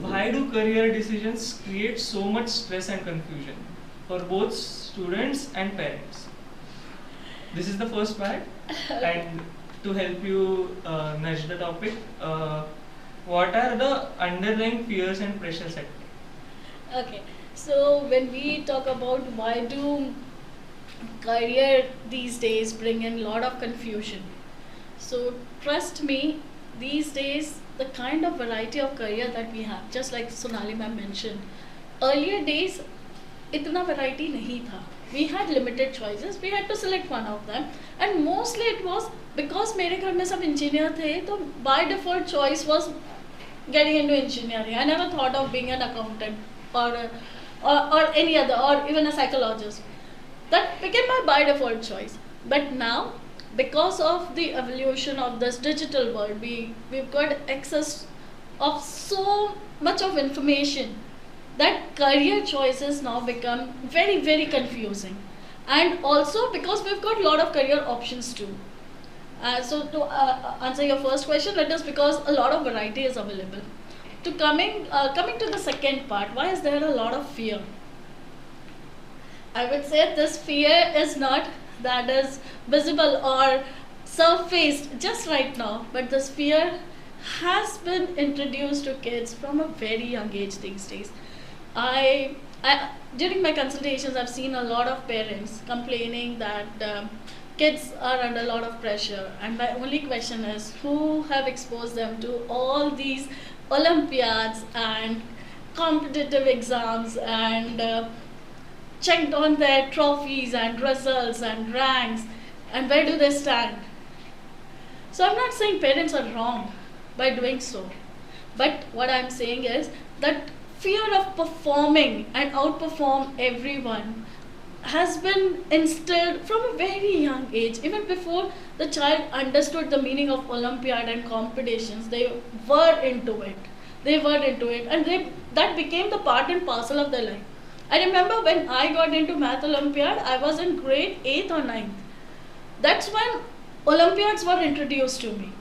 why do career decisions create so much stress and confusion for both students and parents? This is the first part. And to help you nudge the topic, what are the underlying fears and pressures at play? Okay, so when we talk about why do career these days bring in a lot of confusion, so trust me, these days the kind of variety of career that we have, just like Sonali ma'am mentioned, earlier days इतना variety नहीं था. We had limited choices. We had to select one of them, and mostly it was because मेरे घर में सब engineer थे, तो by default choice was getting into engineering. I never thought of being an accountant or any other, or even a psychologist. That became my by default choice. But now, because of the evolution of this digital world, we've got access of so much of information that career choices now become very, very confusing. And also because we've got a lot of career options too. So to answer your first question, it is because a lot of variety is available. To coming to the second part, why is there a lot of fear? I would say this fear is not that is visible or surfaced just right now, but this fear has been introduced to kids from a very young age these days. I during my consultations, I've seen a lot of parents complaining that kids are under a lot of pressure, and my only question is, who have exposed them to all these Olympiads and competitive exams and checked on their trophies and results and ranks, and where do they stand? So I'm not saying parents are wrong by doing so, but what I'm saying is that fear of performing and outperform everyone has been instilled from a very young age. Even before the child understood the meaning of Olympiad and competitions, they were into it. And that became the part and parcel of their life. I remember when I got into Math Olympiad, I was in grade 8th or 9th. That's when Olympiads were introduced to me.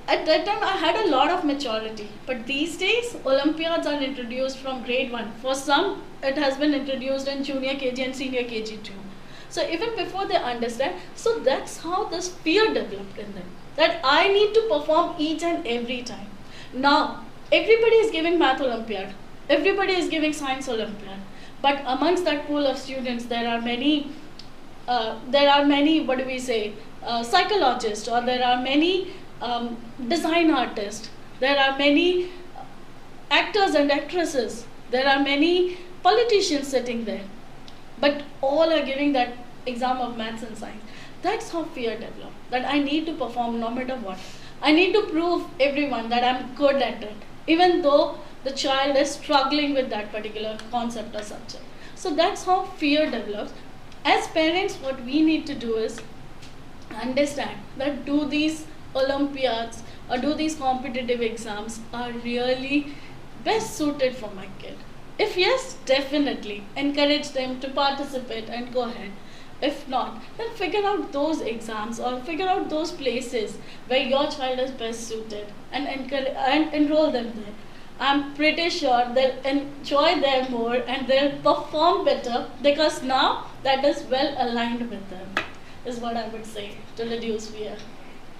At that time, I had a lot of maturity. But these days, Olympiads are introduced from grade 1. For some, it has been introduced in junior KG and senior KG too. So even before they understand, so that's how this fear developed in them. That I need to perform each and every time. Now, everybody is giving Math Olympiad. Everybody is giving Science Olympiad. But amongst that pool of students, there are many, what do we say, psychologists, or there are many design artists, there are many actors and actresses, there are many politicians sitting there, but all are giving that exam of maths and science. That's how fear developed, that I need to perform no matter what. I need to prove everyone that I'm good at it, even though the child is struggling with that particular concept or subject. So that's how fear develops. As parents, what we need to do is understand that do these Olympiads or do these competitive exams are really best suited for my kid? If yes, definitely encourage them to participate and go ahead. If not, then figure out those exams or figure out those places where your child is best suited and enroll them there. I'm pretty sure they'll enjoy there more and they'll perform better because now that is well aligned with them, is what I would say to reduce fear.